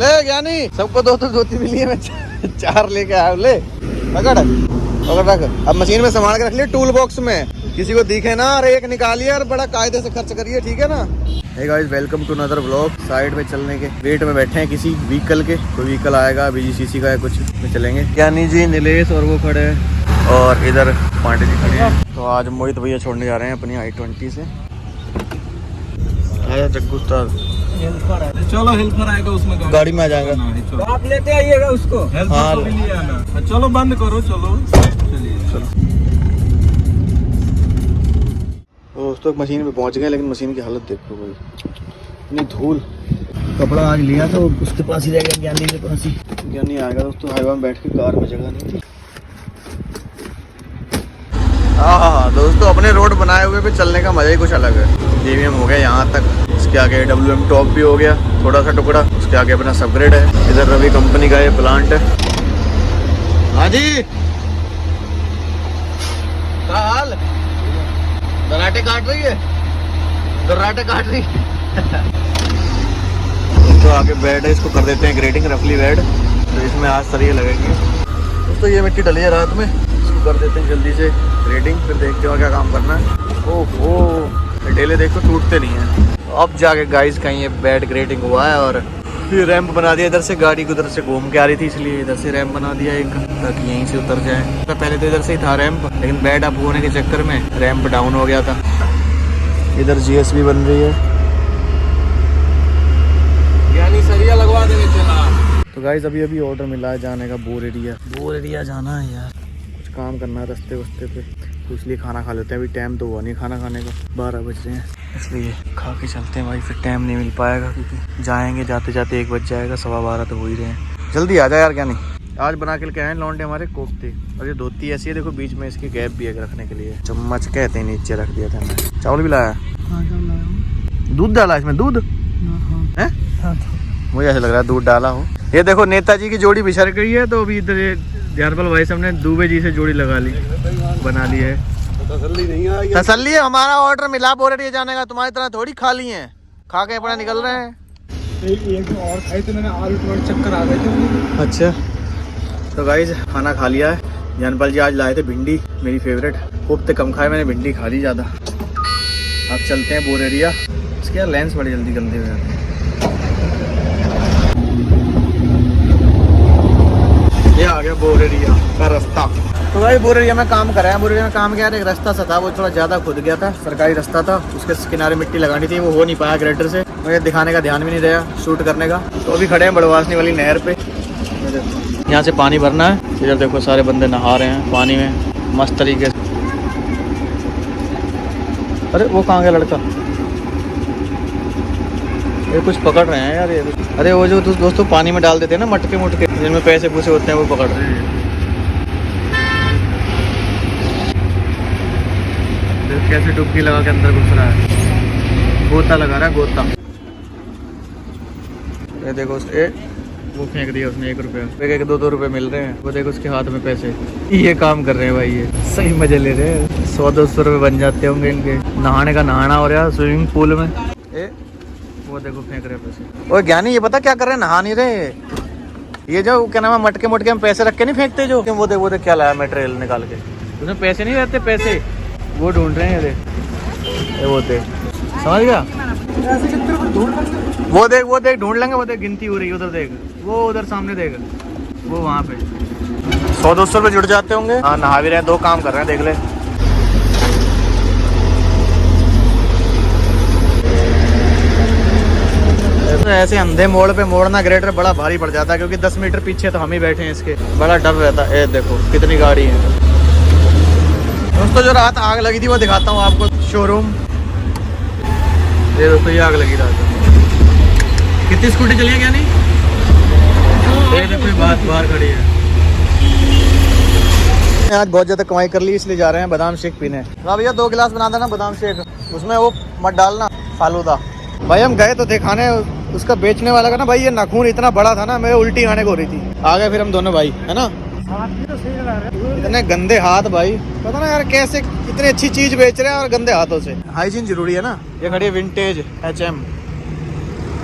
ले ज्ञानी, सबको दो धोती मिली है, मैं 4 लेके आया। ले पकड़ रख। अब मशीन में संभाल के रख लिया, टूल बॉक्स में, किसी को दिखे ना और एक निकालिए और बड़ा कायदे से खर्च करिए, ठीक है ना। Hey guys, welcome to another vlog. Side में चलने के वेट में बैठे हैं किसी व्हीकल के, कोई व्हीकल आएगा बीजीसीसी का है कुछ, में चलेंगे। ज्ञानी जी, नीलेश और वो खड़े हैं, और इधर पांडे जी खड़े हैं। तो आज मोहित भैया छोड़ने जा रहे हैं अपनी i20 से। आया जग्गू उस्ताद, चलो हेल्पर आएगा उसमें, गाड़ी में आ जाएगा, आप लेते आइएगा उसको। हाँ, को भी ले आना। चलो बंद करो, चलो चलिए। दोस्तों मशीन पे पहुंच गए, लेकिन मशीन की हालत देखो भाई, इतनी धूल। कपड़ा आज लिया तो उसके पास ही रह गया, ज्ञानी के पास ही। ज्ञानी आएगा दोस्तों, हाईवा में बैठ के, कार में जगह नहीं थी। हाँ दोस्तों, अपने रोड बनाए हुए पे चलने का मजा ही कुछ अलग है। डीवीएम हो गया यहाँ तक, इसके आगे WM टॉप भी हो गया थोड़ा सा टुकड़ा, उसके आगे अपना सबग्रेड है। इधर रवि कंपनी का ये प्लांट है। हाँ जी, क्या हाल? दराटे काट रही है, दराटे काट रही है। तो आगे बेड है, इसको कर देते हैं ग्रेडिंग, रफली बेड। तो इसमें आज सरिये लगेंगे दोस्तों। ये मिट्टी डली है रात में, इसको कर देते हैं जल्दी से ग्रेडिंग, फिर देखते हैं क्या काम करना है। ओहो, डेले देखो टूटते नहीं है। अब जाके गाइस कहीं ये बेड ग्रेडिंग हुआ है, और फिर रैंप बना दिया। इधर से गाड़ी को उधर से घूम के आ रही थी, इसलिए इधर से रैंप बना दिया एक, ताकि यहीं से उतर जाए। तो पहले तो इधर से ही था रैंप, लेकिन बेड अप होने के चक्कर में रैंप डाउन हो गया था। इधर GSB बन रही है, यानी सरिया लगवा देंगे। चला तो गाइस अभी ऑर्डर मिला है जाने का, बोर एरिया जाना है यार, कुछ काम करना है रास्ते वस्ते पे, तो इसलिए खाना खा लेते हैं। अभी टाइम तो हुआ नहीं खाना खाने का, 12 बज रहे हैं, इसलिए खा के चलते हैं भाई, फिर टाइम नहीं मिल पाएगा, क्योंकि जाएंगे जाते जाते 1 बज जाएगा, 12:15 तो हो ही रहे हैं। जल्दी आ जाए यार। क्या नहीं, आज बना के लेके आए लौंडे हमारे कोफ्ते, और ये धोती ऐसी है देखो, बीच में इसकी गैप भी है रखने के लिए, चम्मच कहते हैं नीचे रख दिया था मैंने। चावल भी लाया, दूध डाला इसमें, दूध है, मुझे ऐसा लग रहा है दूध डाला हो। ये देखो नेताजी की जोड़ी बिछड़ गई है, तो अभी इधर ध्यानपाल भाई साहब ने दुबे जी से जोड़ी लगा ली, बना ली है। तसल्ली है, हमारा ऑर्डर मिला बोरेरिया जाने का, तुम्हारी तरह थोड़ी खा ली है, खा के अपना निकल रहे हैं। एक और खाई तो मैंने, आलू चक्कर आ गए थे। अच्छा, तो गाइस खाना खा लिया है। ध्यानपाल जी आज लाए थे भिंडी, मेरी फेवरेट। कोफ्ते कम खाए मैंने, भिंडी खा ली ज़्यादा। अब चलते हैं बोरेरिया। इसके यार लेंस बड़ी जल्दी गंदे हो जाते हैं। ये आ गया बोरेरिया का रास्ता। तो भाई बोरेरिया में काम कराया। बोरेरिया में काम किया, एक रास्ता सा था, वो थोड़ा ज़्यादा खुद गया था, सरकारी रास्ता था, उसके किनारे मिट्टी लगानी थी, वो हो नहीं पाया ग्रेटर से। मुझे दिखाने का ध्यान भी नहीं रहा शूट करने का। तो अभी खड़े हैं बड़वासनी वाली नहर पे, यहाँ से पानी भरना है। इधर देखो सारे बंदे नहा रहे हैं पानी में मस्त तरीके से। अरे वो कहाँ गया लड़का, ये कुछ पकड़ रहे हैं यार ये। अरे वो जो दोस्तों पानी में डाल देते हैं ना मटके मुटके, जिनमें पैसे पूसे होते हैं, वो पकड़ रहे हैं। कैसे डुबकी लगा के अंदर घुस रहा है, गोता लगा रहा है, गोता। ये देखो वो फेंक दिया उसने 1 रुपया, एक 2-2 रुपये मिल रहे हैं। वो देखो उसके हाथ में पैसे, ये काम कर रहे हैं भाई, ये सही मजे ले रहे हैं। 100-200 रुपये बन जाते होंगे इनके। नहाने का नहाना हो रहा है स्विमिंग पूल में। वो देखो फेंक रहे पैसे। ओए ज्ञानी, ये पता क्या कर रहे हैं, नहा नहीं रहे। ये जो क्या नाम है, मटके मुटके में पैसे रख के नहीं फेंकते जो, वो देख क्या लाया मटेरियल निकाल के, उसमें पैसे नहीं रहते, पैसे वो ढूंढ रहे हैं। ये वो देख, समझ गया, वो देख ढूंढ लेंगे। वो देख गिनती हो रही है, उधर देख, वो उधर सामने देख, वो वहाँ पे 100-200 रुपये जुड़ जाते होंगे। हाँ नहा भी रहे हैं, 2 काम कर रहे हैं, देख ले। तो ऐसे अंधे मोड़ पे मोड़ना ग्रेटर बड़ा भारी पड़ जाता है, क्योंकि 10 मीटर पीछे तो हम ही बैठे हैं इसके, बड़ा डर रहता है। देखो कितनी गाड़ी है दोस्तों। जो रात आग लगी थी वो दिखाता हूँ आपको, शोरूम। ये दोस्तों ये आग लगी रात, कितनी स्कूटी चली है क्या नहीं, ये देखो बाहर खड़ी है। आज बहुत ज़्यादा कमाई कर ली, इसलिए जा रहे हैं बादाम शेक पीने। तो भैया 2 गिलास बना देना बादाम शेक, उसमें वो मत डालना फालूदा। भाई हम गए तो थे खाने, उसका बेचने वाला का ना भाई, ये नाखून इतना बड़ा था ना, मेरे उल्टी आने को हो रही थी। आ गए फिर हम दोनों भाई, है ना, इतने गंदे हाथ भाई, पता ना यार कैसे इतनी अच्छी चीज बेच रहे हैं और गंदे हाथों से। हाइजीन जरूरी है ना। ये खड़ी है विंटेज HM।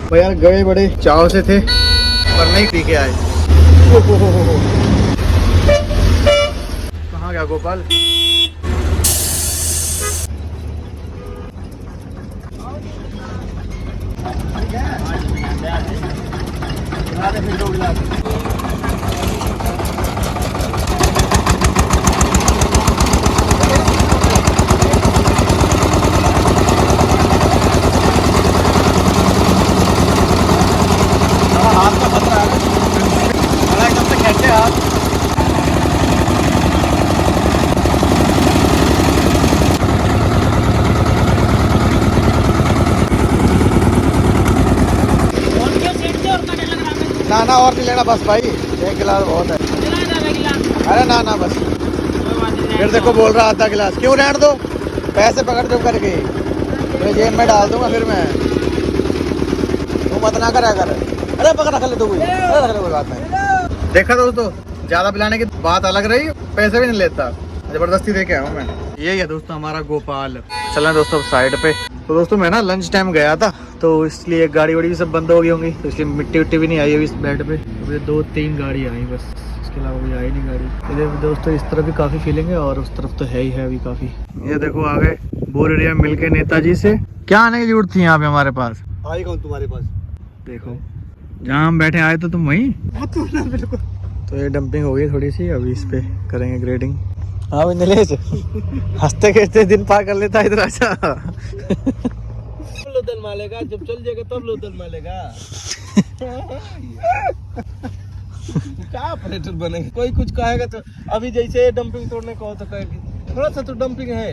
भाई यार गए बड़े चाव से थे, वरना ही पी के आए। कहाँ गया गोपाल? हाथ का खतरा है, एकदम से खेलते हाथ। ना ना और नहीं लेना बस भाई, 1 गिलास बहुत है। अरे ना ना बस, फिर देखो बोल रहा आधा गिलास, क्यों रहने दो, पैसे पकड़ दो करके तो जेब में डाल दूंगा फिर मैं, तू मत ना करा कर। अरे पकड़ रख ले तू, कोई बात नहीं। देखा दोस्तों, ज्यादा पिलाने की बात अलग रही, पैसे भी नहीं लेता, जबरदस्ती दे के आया हूँ मैं। यही है दोस्तों हमारा गोपाल। चलें दोस्तों साइड पे। तो दोस्तों मैं ना लंच टाइम गया था, तो इसलिए गाड़ी वाड़ी भी सब बंद हो गई होंगी, तो इसलिए मिट्टी विट्टी भी नहीं आई अभी इस बेड पे। अभी 2-3 गाड़ी आई बस, इसके अलावा कोई आई नहीं गाड़ी। इधर भी दोस्तों इस तरफ भी काफ़ी फीलिंग है और उस तरफ तो है ही है अभी काफ़ी। ये देखो आ गए बोर एरिया मिल के नेताजी से। क्या आने की जरूरत थी यहाँ पे हमारे पास? आई कौन तुम्हारे पास? देखो जहाँ हम बैठे आए तो तुम वहीं। तो ये डंपिंग हो गई थोड़ी सी, अभी इस पे करेंगे ग्रेडिंग। हाँ भाई नीलेश, हंसते खेलते दिन पार कर लेता इधर। अच्छा लोदल मालेगा, जब चल जाएगा तब लोदल मालेगा। क्या ऑपरेटर बनेगा? कोई कुछ कहेगा तो अभी जैसे डंपिंग तोड़ने को हो तो कहेगी थोड़ा सा तो डंपिंग है,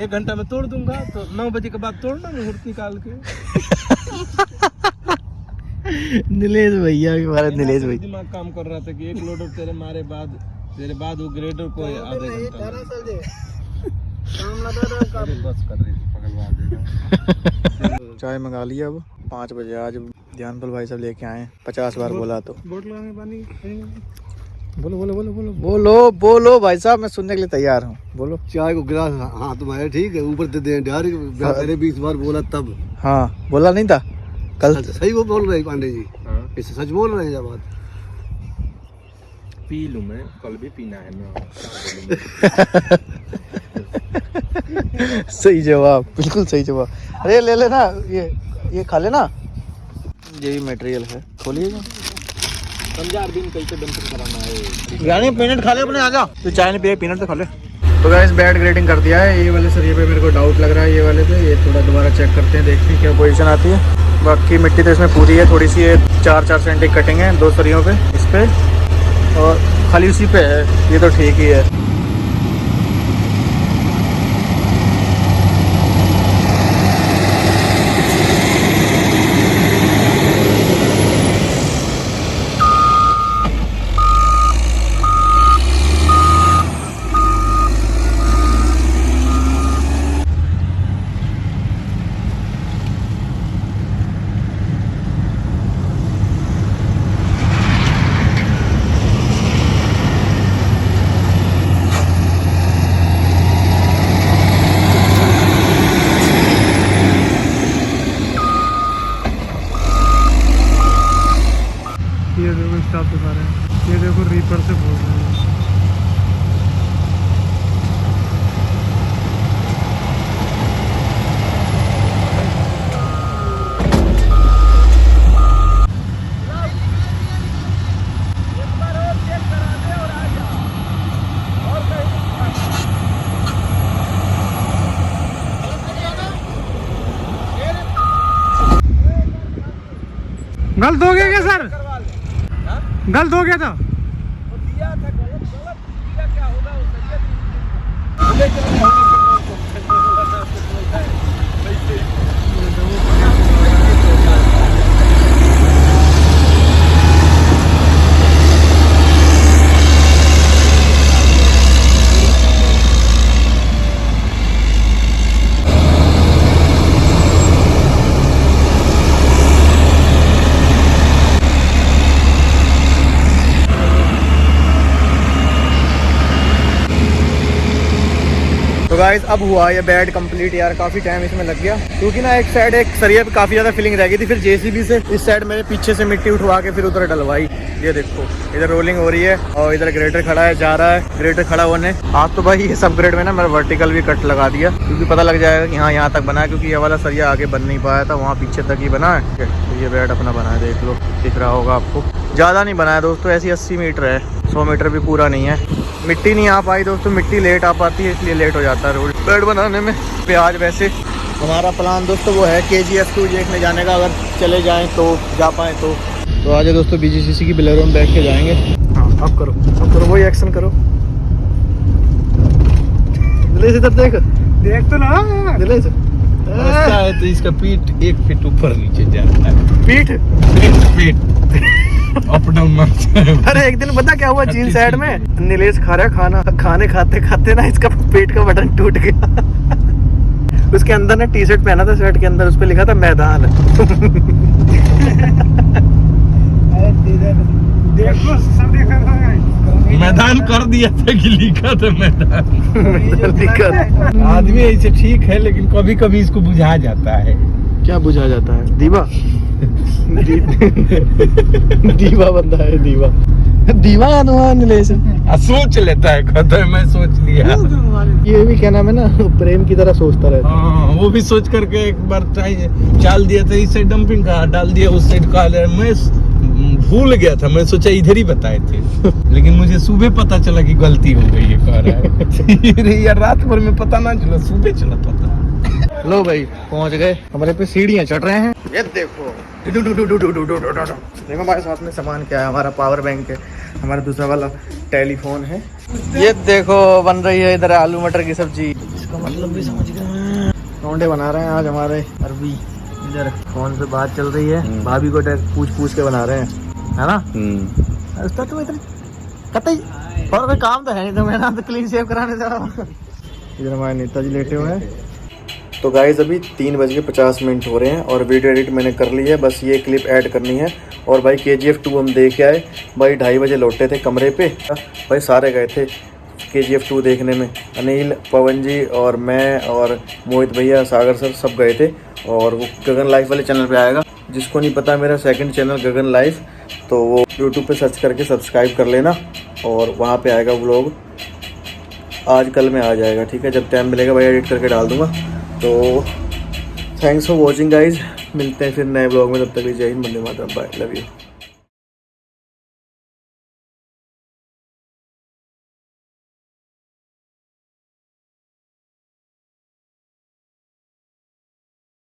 1 घंटा में तोड़ दूंगा, तो 9 बजे के बाद तोड़ना मुहूर्त निकाल के। नीलेश भैया हमारे नीलेश भैया दिमाग काम कर रहा था कि 1 लोडर तेरे बाद वो ग्रेडर को आधे घंटा बस कर रही थी, पगलवा देगा। चाय मंगा लिया अब 5 बजे। आज ध्यानपाल भाई सब लेके आए, 50 बार बोला तो। बोतल में पानी बोलो बोलो बोलो बोलो बोलो बोलो भाई साहब, मैं सुनने के लिए तैयार हूँ, बोलो। चाय को गिलास हाथ में है, ठीक है, ऊपर दे दे डायरेक्ट 20 बार बोला तब। हाँ बोला नहीं था कल। सही वो बोल रहे पांडे जी, इसे सच बोल रहे हैं जब बात। पी लूं मैं, कल भी पीना है मैं। सही जवाब, बिल्कुल सही जवाब। अरे ले लेना, ये खा लेना, ये भी मटेरियल है। खोलिएगा 50 दिन कैसे डंपिंग कराना है। यानी पीनट खा ले अपने, आजा तो चाय नहीं पिए, पीनट तो खा ले। तो गाइस बेड ग्रेडिंग कर दिया है, ये वाले सरिये पे मेरे को डाउट लग रहा है, ये वाले पे। ये थोड़ा दोबारा चेक करते हैं, देखते हैं क्या पोजीशन आती है। बाकी मिट्टी तो इसमें पूरी है, थोड़ी सी ये 4-4 सेंट की कटिंग है 2 सरियों पे इस पे, और खाली उसी पे है, ये तो ठीक ही है। ये देखो स्टाफ दिखा रहे हैं, ये देखो रीपर से बोल रहे हैं। गलत हो गया क्या सर? गलत हो गया था। दिया था गलत दिया, क्या होगा वो गाइस अब हुआ ये बेड कंप्लीट यार, काफ़ी टाइम इसमें लग गया क्योंकि ना एक साइड एक सरिया पे काफ़ी ज़्यादा फिलिंग रह गई थी, फिर जेसीबी से इस साइड मेरे पीछे से मिट्टी उठवा के फिर उधर डलवाई। ये देखो इधर रोलिंग हो रही है और इधर ग्रेटर खड़ा है, जा रहा है ग्रेटर खड़ा होने। आज तो भाई ये सब ग्रेड में ना मैंने वर्टिकल भी कट लगा दिया क्योंकि पता लग जाएगा कि हाँ यहाँ तक बना है, क्योंकि ये वाला सरिया आगे बन नहीं पाया था, वहाँ पीछे तक ही बना है। तो ये बेड अपना बना है, देख लो दिख रहा होगा आपको। ज़्यादा नहीं बना है दोस्तों, ऐसी 80 मीटर है, 100 मीटर भी पूरा नहीं है। मिट्टी नहीं आ पाई दोस्तों, मिट्टी लेट आ पाती है इसलिए लेट हो जाता है रोड बेड बनाने में। प्याज वैसे हमारा प्लान दोस्तों वो है KGF 2 देखने जाने का, अगर चले जाएं तो जा पाएँ तो आज दोस्तों BGCC की बिलेरो में बैठ के जाएंगे। हाँ अब करो वही एक्शन करो। दिलेश इधर देख तो ना दिलेश। ऐसा है तो इसका पीठ 1 फीट ऊपर नीचे जाता है। पीठ अप डाउन। अरे एक दिन पता क्या हुआ, जीन साइड में नीलेश खा रहा खाना, खाने खाते खाते ना इसका पेट का बटन टूट गया। उसके अंदर ना टी शर्ट पहना था, शर्ट के अंदर उस पर लिखा था मैदान। देखो सब देखा मैदान कर दिया था कि लिखा था मैदान। दिक्कत आदमी ऐसे ठीक है लेकिन कभी कभी इसको बुझा जाता है। क्या बुझा जाता है? दीवा दीवा बंदा है, दीवा हनुमान नीलेश सोच लेता है, कहता है मैं सोच लिया। ये भी क्या नाम है ना, प्रेम की तरह सोचता रहता है। हाँ, वो भी सोच करके एक बार चाल दिया था, इस साइड डंपिंग का डाल दिया, उस साइड का मैं भूल गया था, मैं सोचा इधर ही बताए थे लेकिन मुझे सुबह पता चला कि गलती हो गई है, कह रहा है। यार रात भर में पता ना चला, सुबह चला पता। लो भाई पहुंच गए, हमारे पे सीढ़ियां चढ़ रहे हैं। ये देखो देखो हमारे साथ में सामान क्या है, हमारा पावर बैंक है, हमारा दूसरा वाला टेलीफोन है। ये देखो बन रही है इधर आलू मटर की सब्जी, इसका मतलब भी समझ गए। टोंडे बना रहे हैं आज हमारे अरबी, इधर फोन पे बात चल रही है, भाभी को पूछ के बना रहे हैं, है ना। उसका तो इधर कतई और कोई काम तो है नहीं, तो मैं ना तो क्लीन शेव कराने जा रहा हूँ। इधर हमारे नेताजी लेटे हुए हैं। तो गाइस अभी 3:50 हो रहे हैं और वीडियो एडिट मैंने कर ली है, बस ये क्लिप ऐड करनी है। और भाई KGF 2 हम देख के आए भाई, 2:30 बजे लौटे थे कमरे पे। भाई सारे गए थे KGF 2 देखने में, अनिल, पवन जी और मैं और मोहित भैया, सागर सर सब गए थे। और वो गगन लाइफ वाले चैनल पे आएगा, जिसको नहीं पता मेरा सेकंड चैनल गगन लाइफ, तो वो यूट्यूब पे सर्च करके सब्सक्राइब कर लेना और वहाँ पे आएगा व्लॉग। आज कल में आ जाएगा, ठीक है, जब टाइम मिलेगा भाई एडिट करके डाल दूँगा। तो थैंक्स फॉर वॉचिंग गाइज, मिलते हैं फिर नए ब्लॉग में, तब तक जय Hind, Vande Mataram, bye, love you.